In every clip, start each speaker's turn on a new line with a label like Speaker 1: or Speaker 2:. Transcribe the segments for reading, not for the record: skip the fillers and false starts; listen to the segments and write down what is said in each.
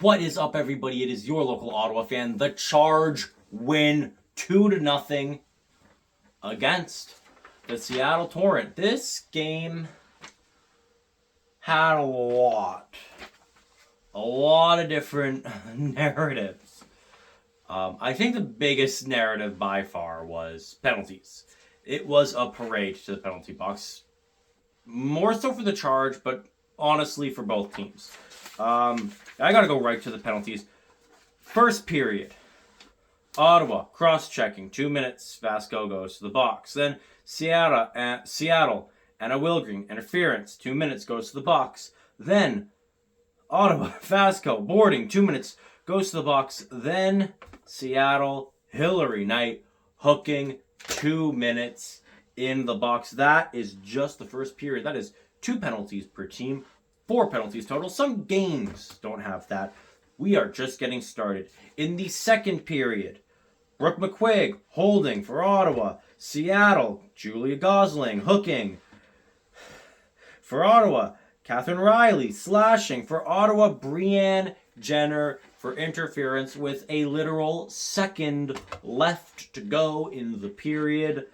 Speaker 1: What is up, everybody? It is your local Ottawa fan. The Charge win 2-0 against the Seattle Torrent. This game had a lot of different narratives. I think the biggest narrative by far was penalties. It was a parade to the penalty box. More so for the Charge, but honestly for both teams. I gotta go right to the penalties. First period. Ottawa, cross-checking, 2 minutes, Vasco goes to the box. Then Seattle, and a Wilgring, interference, 2 minutes, goes to the box. Then Ottawa, Vasco, boarding, 2 minutes, goes to the box. Then Seattle, Hillary Knight, hooking, 2 minutes in the box. That is just the first period. That is 2 penalties per team. 4 penalties total. Some games don't have that. We are just getting started. In the second period, Brooke McQuigg holding for Ottawa. Seattle, Julia Gosling hooking. For Ottawa, Catherine Riley slashing. For Ottawa, Brianne Jenner for interference with a literal second left to go in the period.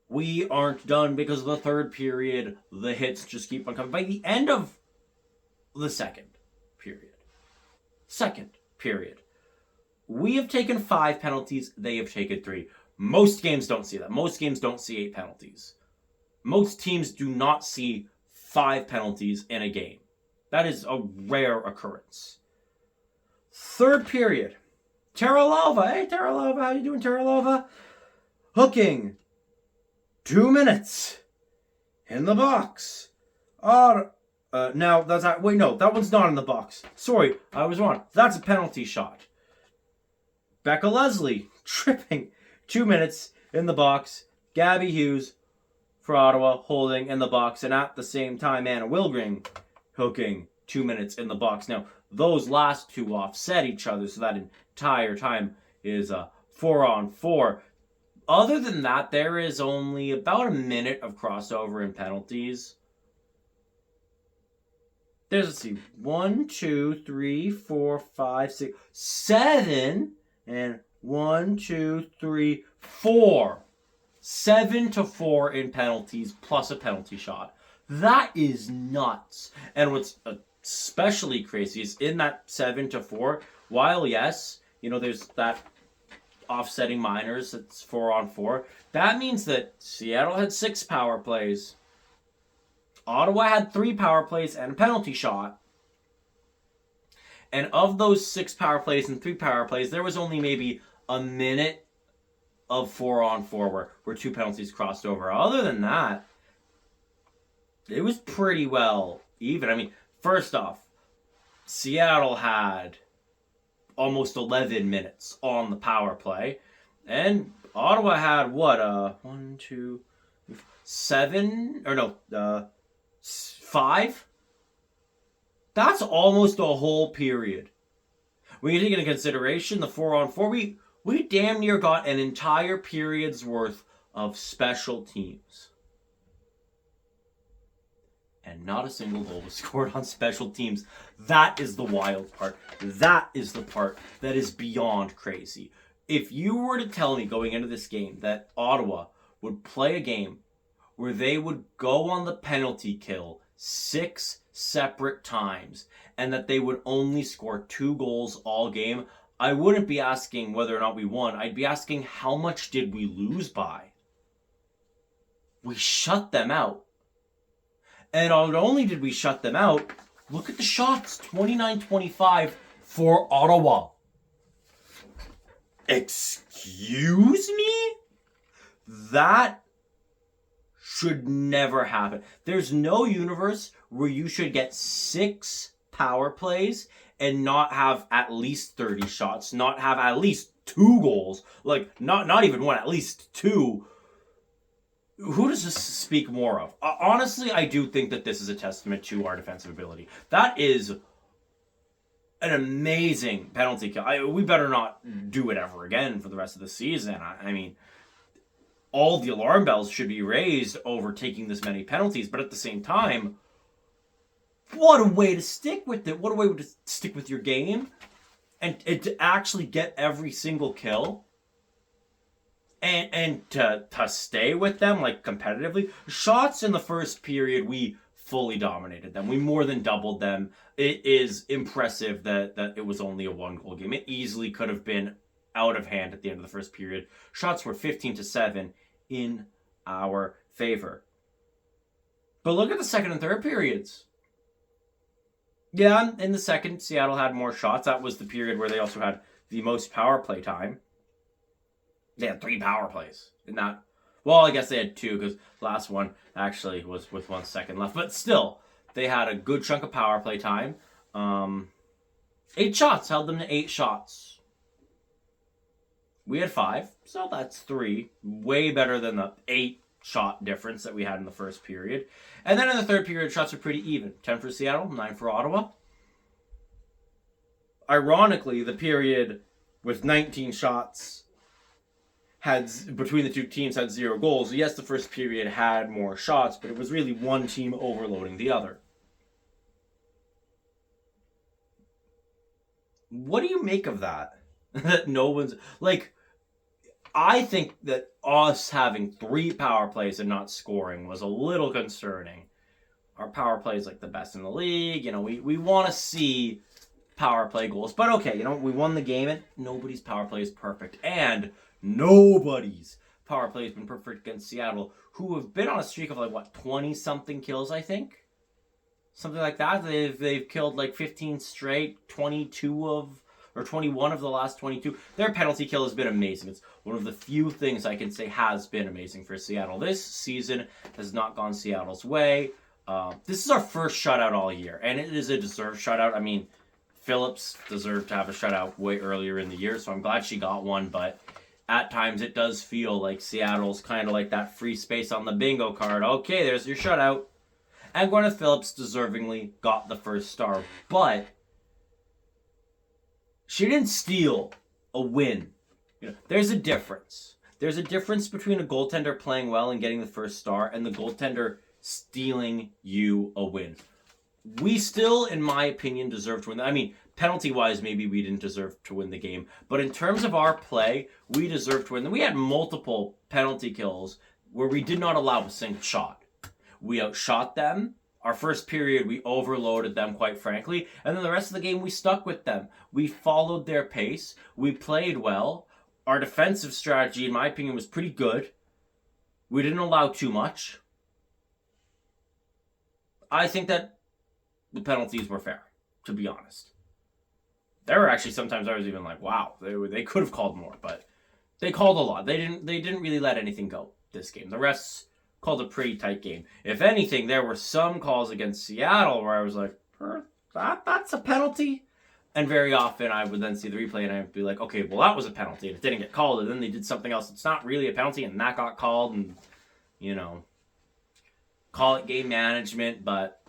Speaker 1: We aren't done because of the third period. The hits just keep on coming. By the end of the second period, we have taken 5 penalties. They have taken 3. Most games don't see that. Most games don't see 8 penalties. Most teams do not see 5 penalties in a game. That is a rare occurrence. Third period. Teralova. Hey, Teralova. How you doing, Teralova? Hooking. 2 minutes in the box. Now that's not, wait, no, that one's not in the box. Sorry, I was wrong. That's a penalty shot. Becca Leslie tripping. 2 minutes in the box. Gabby Hughes for Ottawa holding in the box, and at the same time Anna Wilgring hooking. 2 minutes in the box. Now those last two offset each other, so that entire time is 4-on-4. Other than that, there is only about a minute of crossover in penalties. There's, let's see, 1, 2, 3, 4, 5, 6, 7, and 1, 2, 3, 4. 7-4 in penalties plus a penalty shot. That is nuts. And what's especially crazy is in that 7-4, while yes, there's that offsetting minors, it's 4-on-4. That means that Seattle had 6 power plays. Ottawa had 3 power plays and a penalty shot. And of those 6 power plays and 3 power plays, there was only maybe a minute of 4-on-4 where 2 penalties crossed over. Other than that, it was pretty well even. I mean, first off, Seattle had almost 11 minutes on the power play. And Ottawa had what? 1, 2, 7? Or no, 5? That's almost a whole period. When you take into consideration the 4-on-4, we damn near got an entire period's worth of special teams. And not a single goal was scored on special teams. That is the wild part. That is the part that is beyond crazy. If you were to tell me going into this game that Ottawa would play a game where they would go on the penalty kill 6 separate times and that they would only score 2 goals all game, I wouldn't be asking whether or not we won. I'd be asking how much did we lose by? We shut them out. And not only did we shut them out, look at the shots. 29-25 for Ottawa. Excuse me? That should never happen. There's no universe where you should get 6 power plays and not have at least 30 shots, not have at least 2 goals. Like, not even 1, at least 2. Who does this speak more of? Honestly, I do think that this is a testament to our defensive ability. That is an amazing penalty kill. We better not do it ever again for the rest of the season. I mean, all the alarm bells should be raised over taking this many penalties, but at the same time, What a way to stick with it. What a way to stick with your game. And to actually get every single kill. And to stay with them, like, competitively. Shots in the first period, we fully dominated them. We more than doubled them. It is impressive that it was only a 1-goal game. It easily could have been out of hand at the end of the first period. Shots were 15-7 in our favor. But look at the second and third periods. Yeah, in the second, Seattle had more shots. That was the period where they also had the most power play time. They had 3 power plays. Well, I guess they had 2 because the last one actually was with 1 second left. But still, they had a good chunk of power play time. 8 shots, held them to 8 shots. We had 5, so that's 3. Way better than the 8-shot difference that we had in the first period. And then in the third period, shots are pretty even. 10 for Seattle, 9 for Ottawa. Ironically, the period with 19 shots between the two teams had 0 goals. Yes, the first period had more shots, but it was really one team overloading the other. What do you make of that? That no one's... Like, I think that us having 3 power plays and not scoring was a little concerning. Our power play is like the best in the league. You know, we want to see power play goals. But okay, you know, we won the game and nobody's power play is perfect. And nobody's power play has been perfect against Seattle, who have been on a streak of like, what, 20-something kills, I think? Something like that. They've killed like 15 straight, 21 of the last 22. Their penalty kill has been amazing. It's one of the few things I can say has been amazing for Seattle. This season has not gone Seattle's way. This is our first shutout all year, and it is a deserved shutout. I mean, Phillips deserved to have a shutout way earlier in the year, so I'm glad she got one, but at times it does feel like Seattle's kind of like that free space on the bingo card. Okay, there's your shutout. And Gwyneth Phillips deservingly got the first star, but she didn't steal a win. You know, there's a difference. There's a difference between a goaltender playing well and getting the first star and the goaltender stealing you a win. We still, in my opinion, deserve to win. I mean, penalty-wise, maybe we didn't deserve to win the game. But in terms of our play, we deserved to win. We had multiple penalty kills where we did not allow a single shot. We outshot them. Our first period, we overloaded them, quite frankly. And then the rest of the game, we stuck with them. We followed their pace. We played well. Our defensive strategy, in my opinion, was pretty good. We didn't allow too much. I think that the penalties were fair, to be honest. There were actually sometimes I was even like, wow, they could have called more, but they called a lot. They didn't really let anything go this game. The refs called a pretty tight game. If anything, there were some calls against Seattle where I was like, that's a penalty. And very often I would then see the replay and I'd be like, okay, well, that was a penalty and it didn't get called. And then they did something else that's not really a penalty and that got called and, you know, call it game management. But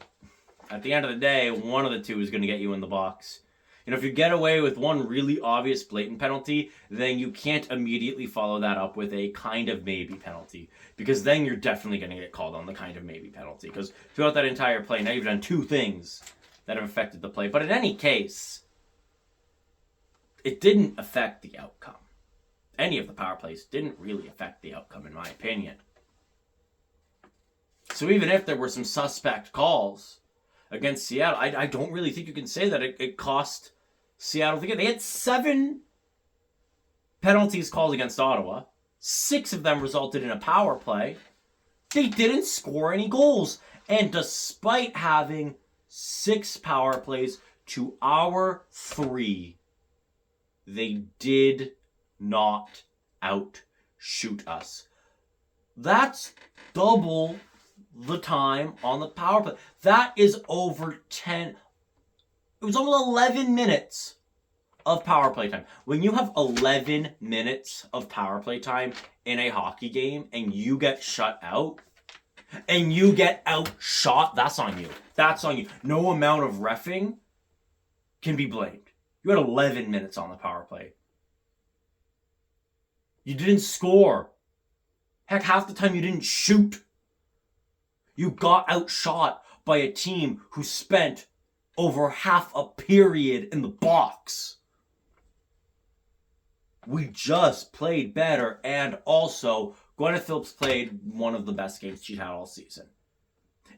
Speaker 1: at the end of the day, one of the two is going to get you in the box. You know, if you get away with one really obvious blatant penalty, then you can't immediately follow that up with a kind of maybe penalty. Because then you're definitely going to get called on the kind of maybe penalty. Because throughout that entire play, now you've done 2 things that have affected the play. But in any case, it didn't affect the outcome. Any of the power plays didn't really affect the outcome, in my opinion. So even if there were some suspect calls against Seattle, I don't really think you can say that it cost Seattle the game. They had 7 penalties called against Ottawa. 6 of them resulted in a power play. They didn't score any goals. And despite having 6 power plays to our 3, they did not outshoot us. That's double the time on the power play. That is over 10. It was almost 11 minutes of power play time. When you have 11 minutes of power play time in a hockey game and you get shut out and you get outshot, that's on you. That's on you. No amount of reffing can be blamed. You had 11 minutes on the power play. You didn't score. Heck, half the time you didn't shoot. You got outshot by a team who spent over half a period in the box. We just played better, and also Gwyneth Phillips played one of the best games she's had all season.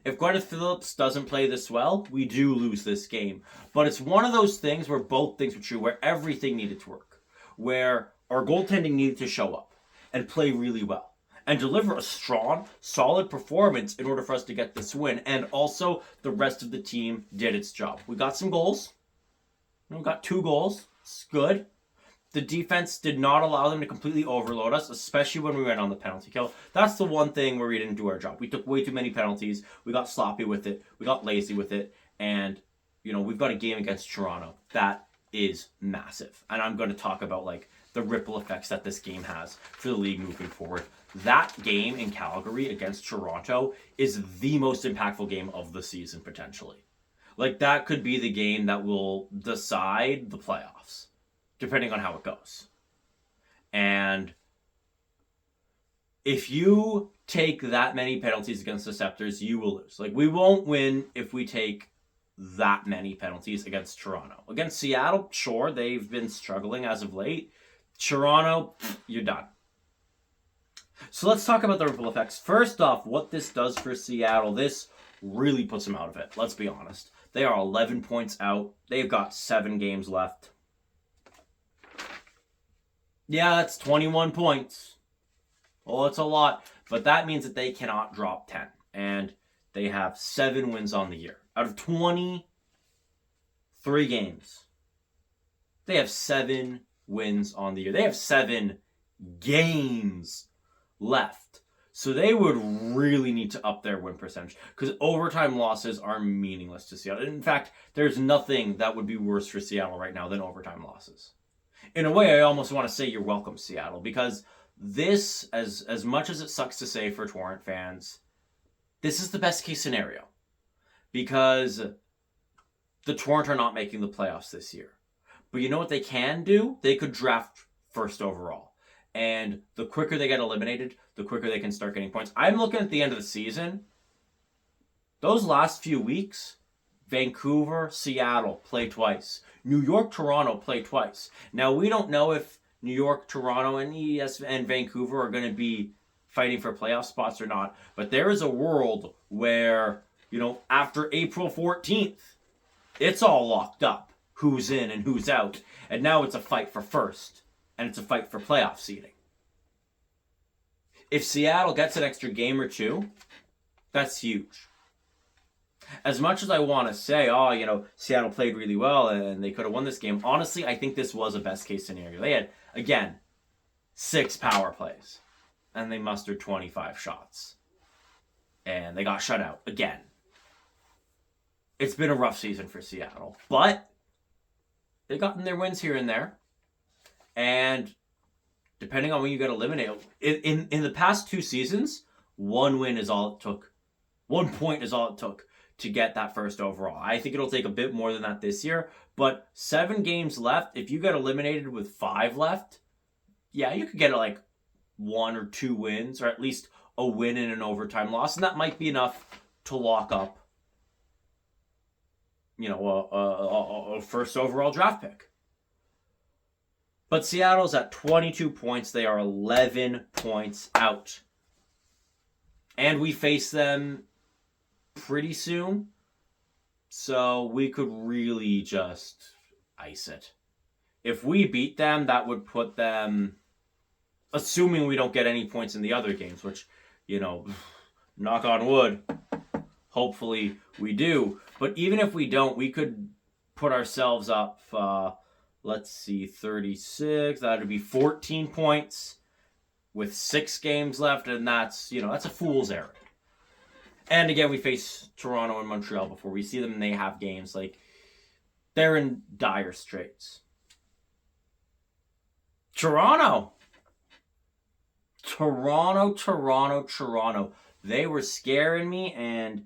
Speaker 1: If Gwyneth Phillips doesn't play this well, we do lose this game. But it's one of those things where both things were true, where everything needed to work, where our goaltending needed to show up and play really well and deliver a strong, solid performance in order for us to get this win. And also, the rest of the team did its job. We got some goals. We got 2 goals. It's good. The defense did not allow them to completely overload us, especially when we went on the penalty kill. That's the one thing where we didn't do our job. We took way too many penalties. We got sloppy with it. We got lazy with it. And, we've got a game against Toronto. That is massive. And I'm going to talk about, the ripple effects that this game has for the league moving forward. That game in Calgary against Toronto is the most impactful game of the season, potentially. That could be the game that will decide the playoffs, depending on how it goes. And if you take that many penalties against the Scepters, you will lose. We won't win if we take that many penalties against Toronto. Against Seattle, sure, they've been struggling as of late. Toronto, you're done. So let's talk about the ripple effects. First off, what this does for Seattle, this really puts them out of it. Let's be honest. They are 11 points out. They've got 7 games left. Yeah, that's 21 points. Oh, it's a lot. But that means that they cannot drop 10. And they have 7 wins on the year. Out of 23 games, they have 7 wins on the year. They have 7 games left. So they would really need to up their win percentage, because overtime losses are meaningless to Seattle. In fact, there's nothing that would be worse for Seattle right now than overtime losses. In a way, I almost want to say you're welcome, Seattle, because this, as much as it sucks to say for Torrent fans, this is the best case scenario, because the Torrent are not making the playoffs this year. But you know what they can do? They could draft first overall. And the quicker they get eliminated, the quicker they can start getting points. I'm looking at the end of the season. Those last few weeks, Vancouver, Seattle play twice. New York, Toronto play twice. Now, we don't know if New York, Toronto, and Vancouver are going to be fighting for playoff spots or not. But there is a world where, after April 14th, it's all locked up. Who's in and who's out. And now it's a fight for first. And it's a fight for playoff seeding. If Seattle gets an extra game or 2, that's huge. As much as I want to say, Seattle played really well and they could have won this game, honestly, I think this was a best case scenario. They had, again, 6 power plays. And they mustered 25 shots. And they got shut out again. It's been a rough season for Seattle. But they've gotten their wins here and there. And depending on when you get eliminated, in the past 2 seasons, 1 win is all it took. 1 point is all it took to get that first overall. I think it'll take a bit more than that this year. But 7 games left, if you get eliminated with 5 left, yeah, you could get 1 or 2 wins, or at least a win and an overtime loss. And that might be enough to lock up, a first overall draft pick. But Seattle's at 22 points. They are 11 points out. And we face them pretty soon. So we could really just ice it. If we beat them, that would put them, assuming we don't get any points in the other games, which, knock on wood, hopefully we do. But even if we don't, we could put ourselves up, let's see, 36. That would be 14 points with 6 games left, and that's a fool's errand. And again, we face Toronto and Montreal before we see them, and they have games. They're in dire straits. Toronto. They were scaring me, and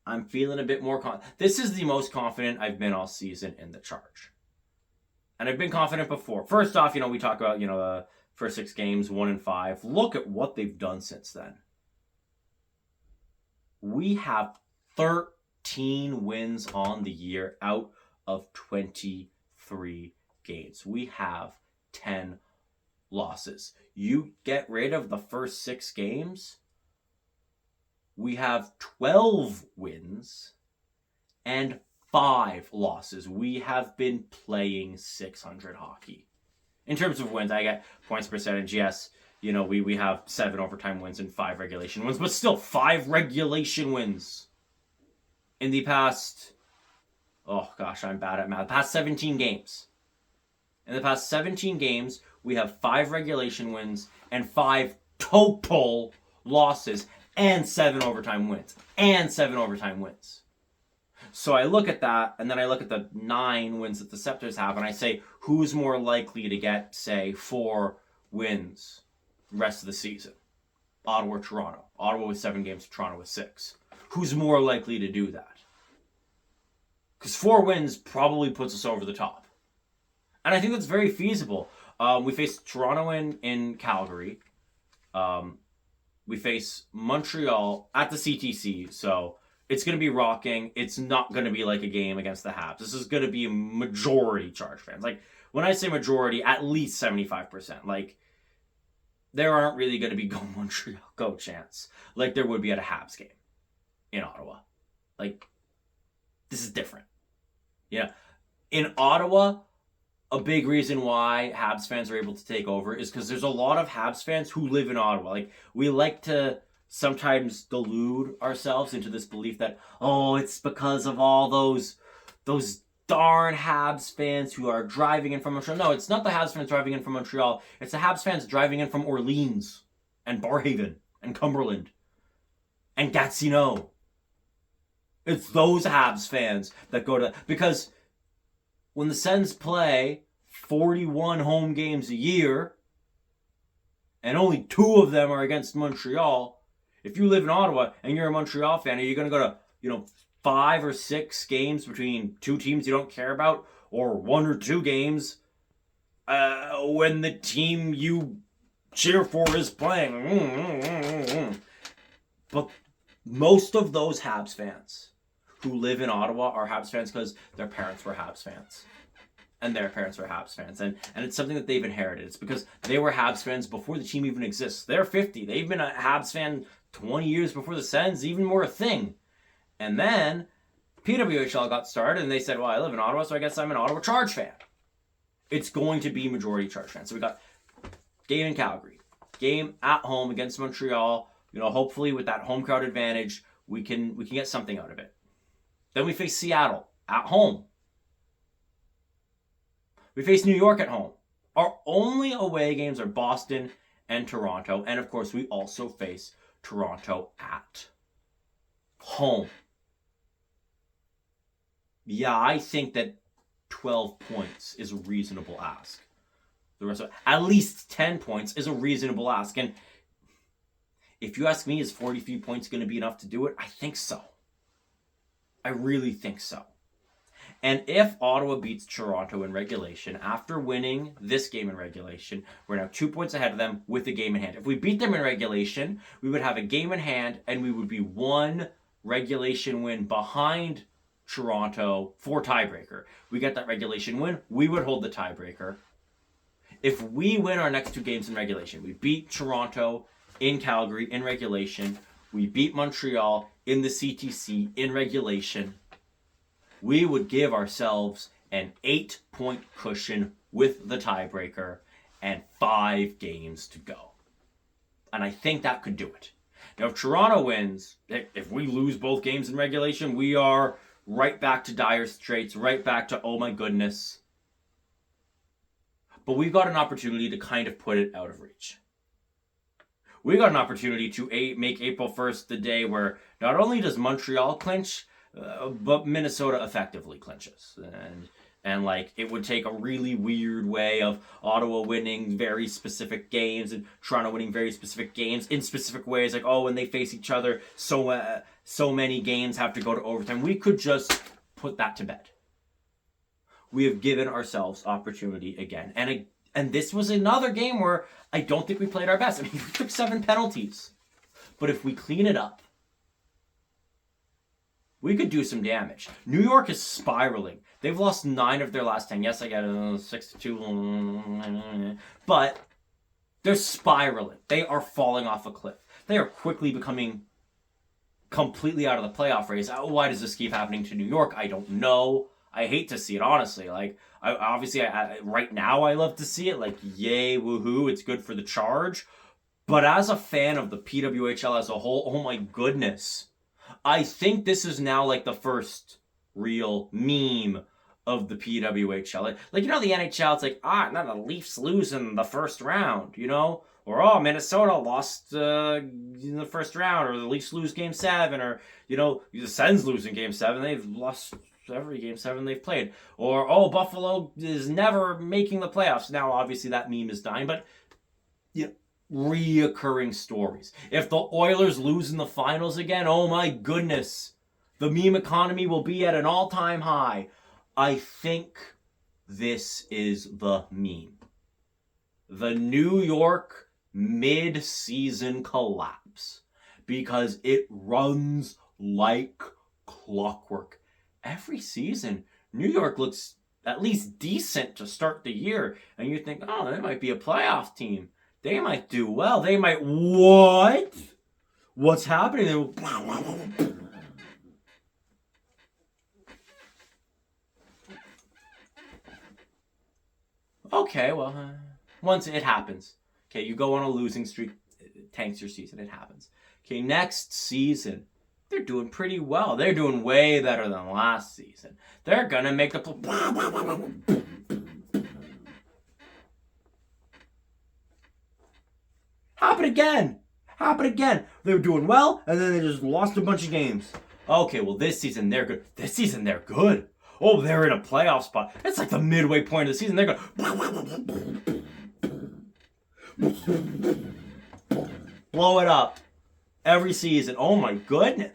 Speaker 1: I'm feeling a bit more confident. This is the most confident I've been all season in the Charge. And I've been confident before. First off, we talk about, the first 6 games, 1-5. Look at what they've done since then. We have 15 wins on the year out of 23 games. We have 10 losses. You get rid of the first 6 games, we have 12 wins and 5 losses. We have been playing 600 hockey. In terms of wins, I get points percentage, yes. You know, we have 7 overtime wins and 5 regulation wins, but still 5 regulation wins in the past, oh gosh, I'm bad at math, past 17 games. In the past 17 games, we have 5 regulation wins and 5 total losses and 7 overtime wins. So I look at that, and then I look at the 9 wins that the Scepters have, and I say, who's more likely to get, say, 4 wins the rest of the season? Ottawa or Toronto? Ottawa with 7 games, Toronto with 6. Who's more likely to do that? Because 4 wins probably puts us over the top. And I think that's very feasible. We face Toronto in Calgary. We face Montreal at the CTC, so it's going to be rocking. It's not going to be like a game against the Habs. This is going to be a majority Charge fans. Like, when I say majority, at least 75%. Like, there aren't really going to be go Montreal, go chants like there would be at a Habs game in Ottawa. Like, this is different. Yeah. In Ottawa, a big reason why Habs fans are able to take over is because there's a lot of Habs fans who live in Ottawa. Like, we like to sometimes delude ourselves into this belief that, oh, it's because of all those darn Habs fans who are driving in from Montreal. No, it's not the Habs fans driving in from Montreal. It's the Habs fans driving in from Orleans and Barhaven and Cumberland and Gatineau. It's those Habs fans that go to... Because when the Sens play 41 home games a year and only 2 of them are against Montreal, if you live in Ottawa and you're a Montreal fan, are you going to go to, 5 or 6 games between 2 teams you don't care about, or 1 or 2 games when the team you cheer for is playing? But most of those Habs fans who live in Ottawa are Habs fans because their parents were Habs fans. And their parents were Habs fans. And it's something that they've inherited. It's because they were Habs fans before the team even exists. They're 50. They've been a Habs fan 20 years before the Sens even were a thing. And then PWHL got started and they said, well, I live in Ottawa, so I guess I'm an Ottawa Charge fan. It's going to be majority Charge fans. So we got game in Calgary, game at home against Montreal. Hopefully with that home crowd advantage, we can get something out of it. Then we face Seattle at home. We face New York at home. Our only away games are Boston and Toronto. And of course, we also face Toronto at home. Yeah, I think that 12 points is a reasonable ask. The rest of at least 10 points is a reasonable ask. And if you ask me, is 43 points going to be enough to do it? I think so. I really think so. And if Ottawa beats Toronto in regulation, after winning this game in regulation, we're now 2 points ahead of them with a game in hand. If we beat them in regulation, we would have a game in hand and we would be 1 regulation win behind Toronto for tiebreaker. We get that regulation win, we would hold the tiebreaker. If we win our next 2 games in regulation, we beat Toronto in Calgary in regulation, we beat Montreal in the CTC in regulation, we would give ourselves an 8-point cushion with the tiebreaker and 5 games to go. And I think that could do it. Now, if Toronto wins, if we lose both games in regulation, we are right back to dire straits, right back to, oh my goodness. But we've got an opportunity to kind of put it out of reach. We got an opportunity to make April 1st the day where not only does Montreal clinch, but Minnesota effectively clinches. And like, it would take a really weird way of Ottawa winning very specific games and Toronto winning very specific games in specific ways. Like, oh, when they face each other, so many games have to go to overtime. We could just put that to bed. We have given ourselves opportunity again. And this was another game where I don't think we played our best. I mean, we took 7 penalties. But if we clean it up, we could do some damage. New York is spiraling. They've lost 9 of their last 10. Yes, I get 6-2. But they're spiraling. They are falling off a cliff. They are quickly becoming completely out of the playoff race. Why does this keep happening to New York? I don't know. I hate to see it, honestly. Like, right now I love to see it. Like, yay, woohoo, it's good for the Charge. But as a fan of the PWHL as a whole, oh my goodness. I think this is now like the first real meme of the PWHL. Like, you know, the NHL, it's like, not the Leafs lose in the first round, you know? Or, Minnesota lost in the first round, or the Leafs lose Game 7, or, you know, the Sens lose in Game 7. They've lost every Game 7 they've played. Or, Buffalo is never making the playoffs. Now, obviously, that meme is dying, but, you know, reoccurring stories. If the Oilers lose in the finals again, oh my goodness, the meme economy will be at an all-time high. I think this is the meme. The New York mid-season collapse, because it runs like clockwork. Every season, New York looks at least decent to start the year, and you think, they might be a playoff team. They might do well. They might... What? What's happening? Okay, well, once it happens. Okay, you go on a losing streak, it tanks your season. It happens. Okay, next season, they're doing pretty well. They're doing way better than last season. They're going to make the... Happen again. They were doing well, and then they just lost a bunch of games. Okay, well, this season they're good. Oh, they're in a playoff spot. It's like the midway point of the season. They're going... blow it up. Every season. Oh, my goodness.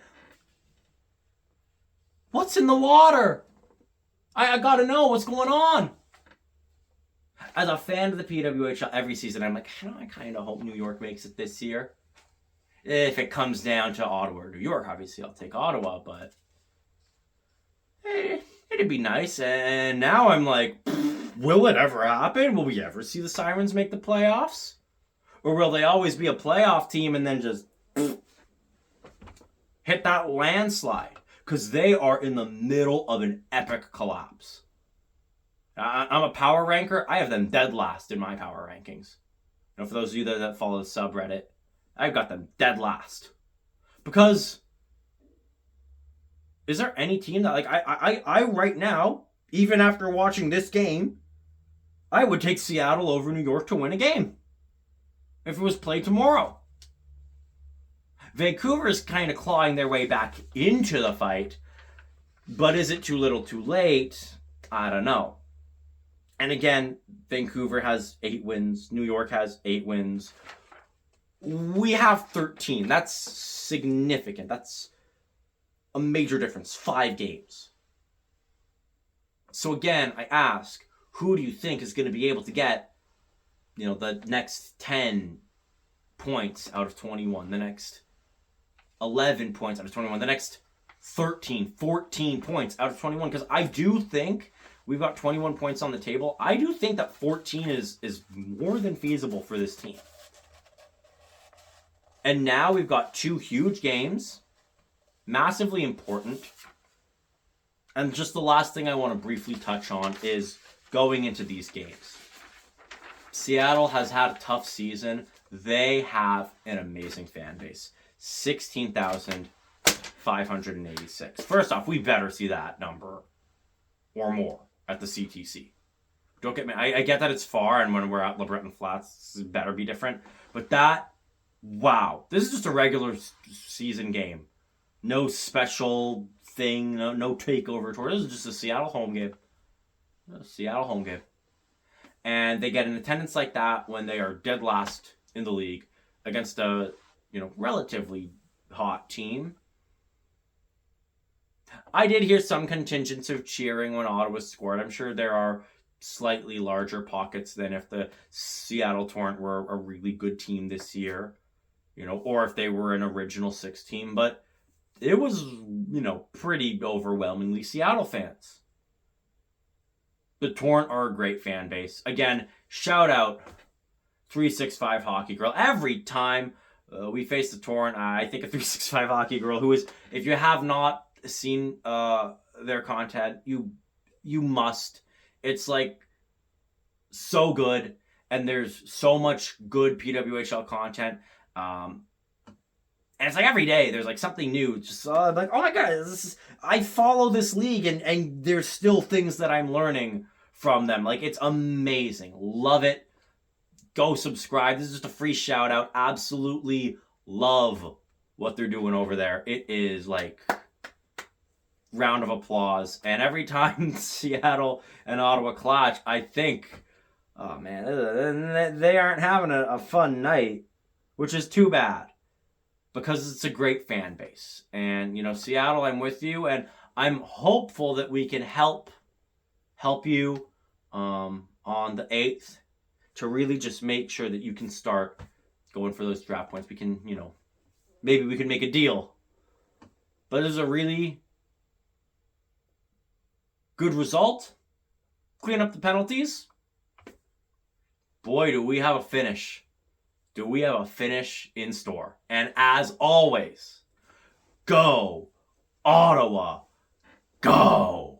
Speaker 1: What's in the water? I gotta know what's going on. As a fan of the PWHL every season, I'm like, I kind of hope New York makes it this year. If it comes down to Ottawa or New York, obviously I'll take Ottawa, but it'd be nice. And now I'm like, will it ever happen? Will we ever see the Sirens make the playoffs? Or will they always be a playoff team and then just hit that landslide? Because they are in the middle of an epic collapse. I'm a power ranker. I have them dead last in my power rankings. For those of you that follow the subreddit, I've got them dead last. Because is there any team that, like, I right now, even after watching this game, I would take Seattle over New York to win a game. If it was played tomorrow. Vancouver is kind of clawing their way back into the fight. But is it too little too late? I don't know. And again, Vancouver has 8 wins. New York has 8 wins. We have 13. That's significant. That's a major difference. 5 games. So again, I ask, who do you think is going to be able to get, the next 10 points out of 21, the next 11 points out of 21, the next 13, 14 points out of 21? Because I do think we've got 21 points on the table. I do think that 14 is more than feasible for this team. And now we've got 2 huge games, massively important. And just the last thing I want to briefly touch on is going into these games. Seattle has had a tough season. They have an amazing fan base. 16,586. First off, we better see that number or more at the CTC. Don't get me. I get that it's far, and when we're at LeBreton Flats, it better be different. But wow. This is just a regular season game. No special thing, no takeover tour. This is just a Seattle home game. And they get an attendance like that when they are dead last in the league against a, relatively hot team. I did hear some contingents of cheering when Ottawa scored. I'm sure there are slightly larger pockets than if the Seattle Torrent were a really good team this year, or if they were an original 6 team. But it was, pretty overwhelmingly Seattle fans. The Torrent are a great fan base. Again, shout out 365 Hockey Girl. Every time we face the Torrent, I think of 365 Hockey Girl, who is, if you have not seen their content, you must. It's like so good, and there's so much good PWHL content. And it's like every day there's like something new. Just like, oh my god, I follow this league, and there's still things that I'm learning from them. Like, it's amazing. Love it. Go subscribe. This is just a free shout out. Absolutely love what they're doing over there. It is like round of applause. And every time Seattle and Ottawa clash, I think, oh man, they aren't having a fun night, which is too bad, because it's a great fan base. And, Seattle, I'm with you, and I'm hopeful that we can help you on the 8th to really just make sure that you can start going for those draft points. We can, maybe we can make a deal. But it was a really good result. Clean up the penalties. Boy, do we have a finish. Do we have a finish in store. And as always, go, Ottawa, go!